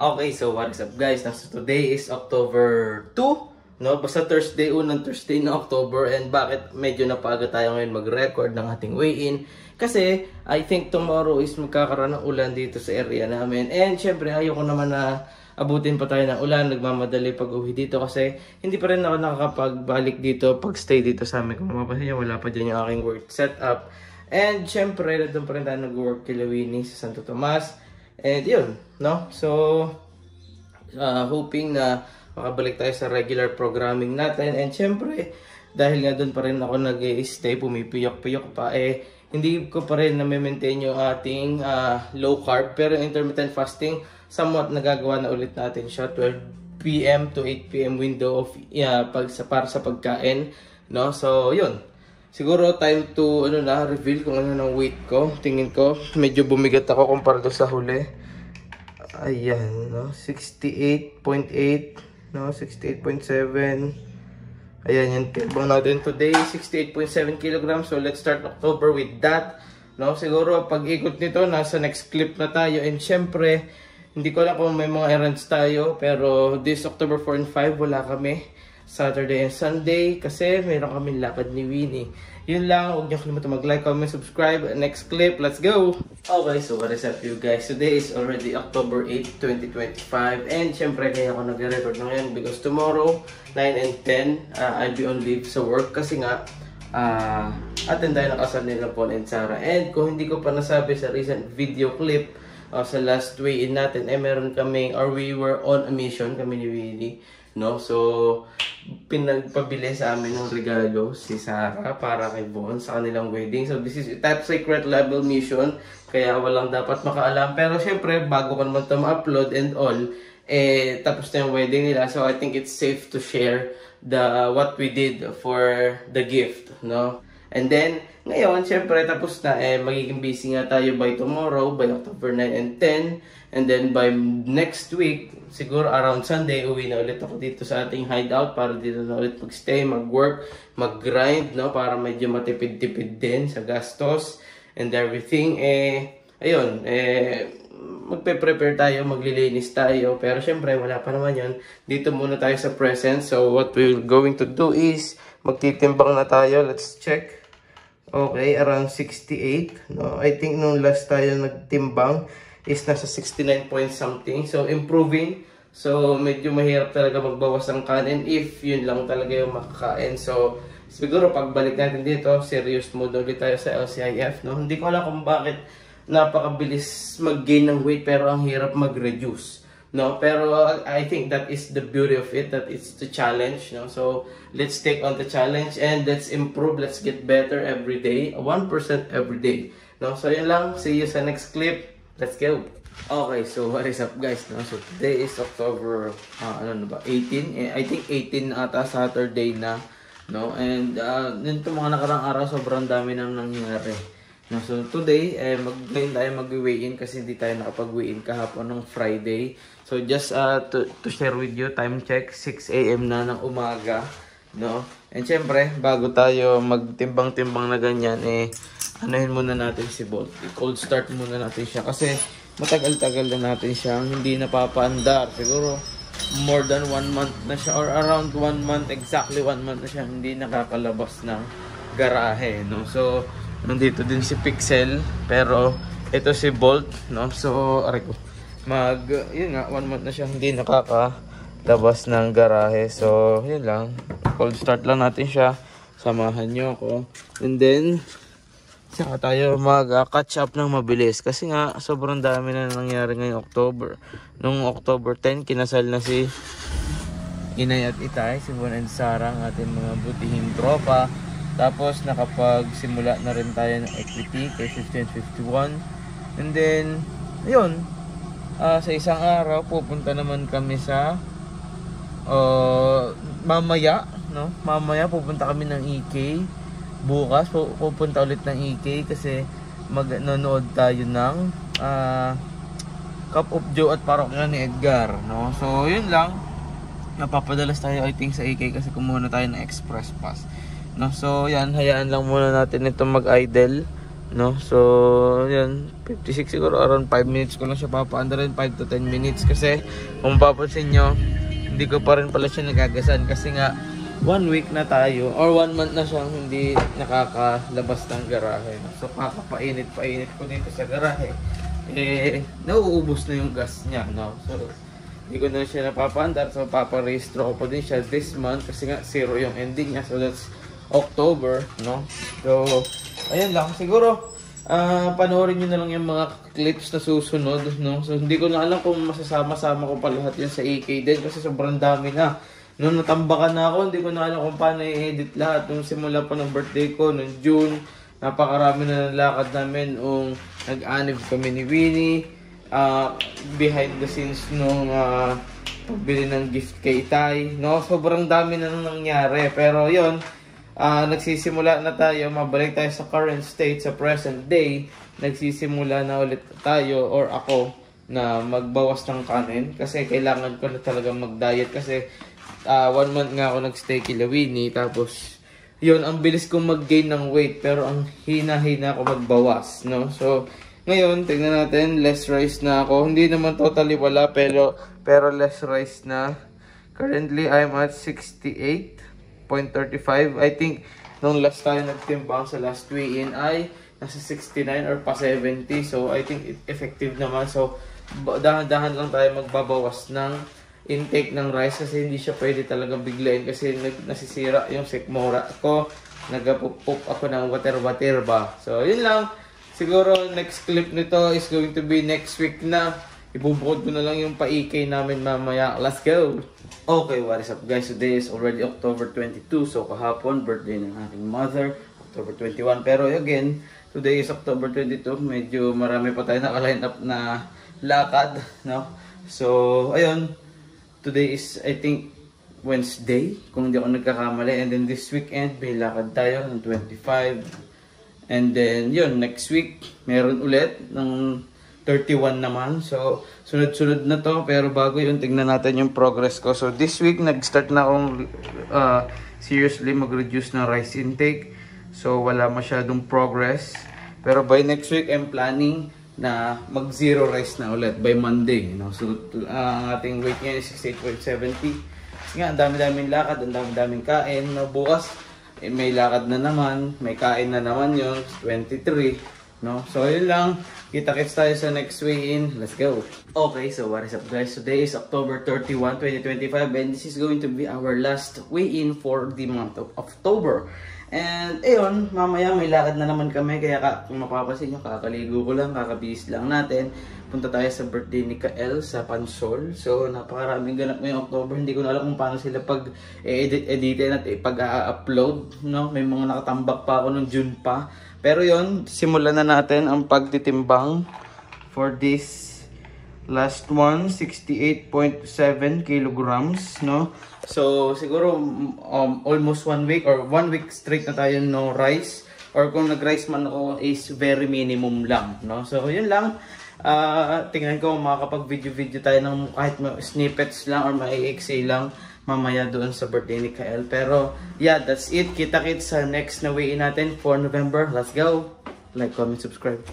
Okay, so what is up guys? So today is October 2, no? Basta Thursday, unang Thursday na October. And bakit medyo napaga tayo ngayon mag-record ng ating weigh-in? Kasi I think tomorrow is magkakaroon ng ulan dito sa area namin. And syempre ayoko naman na abutin pa tayo ng ulan, nagmamadali pag-uwi dito kasi hindi pa rin ako nakakapagbalik dito, pag-stay dito sa amin. Kung mapapansin nyo, wala pa dyan yung aking work setup. And syempre, doon pa rin tayo nag-work kila Winnie sa Santo Tomas. And yun, no? So, hoping na makabalik tayo sa regular programming natin. And syempre, dahil nga doon pa rin ako nag-stay, pumipiyok-piyok pa, hindi ko pa rin na-maintain yung ating low carb. Pero intermittent fasting, somewhat nagagawa na ulit natin siya. 12 PM to 8 PM window of para sa pagkain, no? So, yun. Siguro time to reveal kung ano ng weight ko. Tingin ko medyo bumigat ako kumpara sa huli. Ayan, no, 68.8, no, 68.7. Ayan, yung timbang natin today, 68.7 kilograms. So let's start October with that, no. Siguro pag ikot nito nasa next clip na tayo. And syempre hindi ko alam kung may mga errands tayo, pero this October 4 and 5 wala kami. Saturday and Sunday kasi mayroon kaming lakad ni Winnie. Yun lang, huwag niyo kalimutan mag-like, comment, subscribe. Next clip, let's go! Okay, so what is up you guys? Today is already October 8, 2025. And syempre kaya ako nag-record na ngayon because tomorrow, 9 and 10, I'll be on leave sa work kasi nga attend tayo ng kasal nila Paul and Sarah. And kung hindi ko pa nasabi sa recent video clip, sa last weigh-in natin, meron kami, or we were on a mission, kami ni Winnie, no? So, pinagpabili sa amin ng regalo si Sarah para kay Bon sa kanilang wedding. So, this is top secret level mission, kaya walang dapat makaalam. Pero, syempre, bago ko naman ito ma-upload and all, tapos na yung wedding nila. So, I think it's safe to share what we did for the gift, no? And then, ngayon, syempre, tapos na, magiging busy nga tayo by tomorrow, by October 9 and 10. And then, by next week, siguro around Sunday, uwi na ulit ako dito sa ating hideout para dito na ulit mag-stay, mag-work, mag-grind, no? Para medyo matipid-tipid din sa gastos and everything. Ayun, magpe-prepare tayo, maglilinis tayo. Pero syempre, wala pa naman yun. Dito muna tayo sa present. So, what we're going to do is, magtitimbang na tayo. Let's check. Okay, around 68. No, I think nung last tayo nagtimbang is nasa 69 point something. So, improving. So, medyo mahirap talaga magbawas ng kanin if yun lang talaga yung makakain. So, siguro pagbalik natin dito, serious mode ulit tayo sa LCIF. No? Hindi ko alam kung bakit napakabilis mag-gain ng weight pero ang hirap mag-reduce. No, pero I think that is the beauty of it, that it's the challenge, no? So, let's take on the challenge and let's improve, let's get better every day, 1% every day, no? So, yun lang, see you sa next clip. Let's go. Okay, so what is up guys, no? So, today is October 18, I think 18 ata, Saturday na, no? And nito mga nakarang araw, sobrang dami nang nangyari. No, so today, ngayon tayo mag-weigh-in kasi hindi tayo nakapag-weigh-in kahapon ng Friday. So just to share with you, time check, 6 AM na ng umaga, no? And syempre, bago tayo magtimbang-timbang na ganyan, anuhin muna natin si Bolt. I-cold start muna natin siya kasi matagal-tagal na natin siyang hindi napapaandar. Siguro more than 1 month na siya, or around 1 month, exactly 1 month na siya hindi nakakalabas ng garahe, no? So, nandito din si Pixel, pero ito si Bolt, no? So, aray ko, yun nga, 1 month na siya hindi nakakalabas ng garahe. So, yun lang, cold start lang natin siya, samahan nyo ako. And then, saka tayo mag-catch up ng mabilis, kasi nga, sobrang dami na nangyari ngayong October. Nung October 10, kinasal na si Inay at Itay, si Bon and Sarah, ang ating mga butihing tropa. Tapos nakapagsimula na rin tayo ng equity kay 1551. And then, ayun, sa isang araw pupunta naman kami sa mamaya, no? Mamaya pupunta kami ng EK. Bukas pupunta ulit ng EK kasi magnonood tayo ng Cup of Joe at parokya ni Edgar, no? So, yun lang. Napapadalas tayo I think sa EK kasi kumuha na tayo ng express pass. No, so yan, hayaan lang muna natin ito mag-idle, No? So, yan. 56 siguro. Around 5 minutes ko lang siya papaandarin. 5 to 10 minutes. Kasi, kung mapapansin nyo, hindi ko pa rin pala siya nagagasan. Kasi nga, 1 week na tayo. Or 1 month na siyang hindi nakakalabas ng garahe. So, kakapainit-painit ko dito sa garahe. Nauubos na yung gas niya. No? So, hindi ko na siya napapaandar. So, paparehistro ko po din siya this month. Kasi nga, 0 yung ending niya. So, that's October. No? So, ayun lang. Siguro, panoorin nyo na lang yung mga clips na susunod. No? So, hindi ko na alam kung masasama-sama ko pa lahat yan sa AK din. Kasi sobrang dami na. Noong natambakan na ako, hindi ko na alam kung paano i-edit lahat. Nung simula pa ng birthday ko, noong June, napakarami na nalakad namin. Nag-anib kami ni Winnie. Behind the scenes nung pagbili ng gift kay Tay. No? Sobrang dami na nangyari. Pero yon, nagsisimula na tayo. Mabalik tayo sa current state, sa present day. Nagsisimula na ulit tayo, or ako, na magbawas ng kanin. Kasi kailangan ko na talaga mag-diet. Kasi 1 month nga ako nag-stay kila Winnie. Tapos, yun, ang bilis kong mag-gain ng weight. Pero ang hina-hina ako magbawas. No? So, ngayon, tignan natin, less rice na ako. Hindi naman totally wala, pero less rice na. Currently, I'm at 68.35. I think, nung last tayo nagtimbang sa last weigh-in ay nasa 69 or pa 70. So, I think effective naman. So, dahan-dahan lang tayo magbabawas ng intake ng rice kasi hindi siya pwede talaga biglayin kasi nasisira yung sikmura ko. Nagpupup ako ng water ba. So, yun lang. Siguro, next clip nito is going to be next week na. Ibubukod ko na lang yung pa-EK namin mamaya. Let's go! Okay, what is up guys? Today is already October 22. So, kahapon, birthday ng aking mother. October 21. Pero again, today is October 22. Medyo marami pa tayo naka-line up na lakad. No? So, ayun. Today is, I think, Wednesday. Kung hindi ako nagkakamali. And then this weekend, may lakad tayo ng 25. And then, yun, next week, meron ulit ng 31 naman. So, sunod-sunod na to. Pero bago yun, tignan natin yung progress ko. So, this week, nag-start na akong seriously mag-reduce ng rice intake. So, wala masyadong progress. Pero by next week, I'm planning na mag-zero rice na ulit by Monday. You know? So, ang ating weight ngayon is 68.70. Kasi nga, ang dami-daming lakad, ang dami-daming kain. No? Bukas, may lakad na naman, may kain na naman yun, 23. No? So, yun lang. Kita-kits tayo sa next weigh-in. Let's go! Okay, so what is up guys? Today is October 31, 2025 and this is going to be our last weigh-in for the month of October. And, ayun, mamaya may lakad na naman kami. Kaya kung mapapansin nyo, kakaligo ko lang, kakabihis lang natin. Punta tayo sa birthday ni Kael sa Pansol. So, napakaraming ganap ngayong October. Hindi ko na alam kung paano sila pag-editin at pag-upload. No? May mga nakatambak pa ako nung June pa. Pero yon, simulan na natin ang pagtitimbang for this last one, 68.7 kilograms, no? So, siguro almost 1 week or 1 week straight na tayo no rice. Or kung nag-rice man ako is very minimum lang, no? So, yun lang. Tingnan ko makakapag-video tayo ng kahit snippets lang or mai-XA lang mamaya doon sa birthday ni Kael. Pero, yeah, that's it. Kita-kits sa next na weigh-in natin for November. Let's go! Like, comment, subscribe.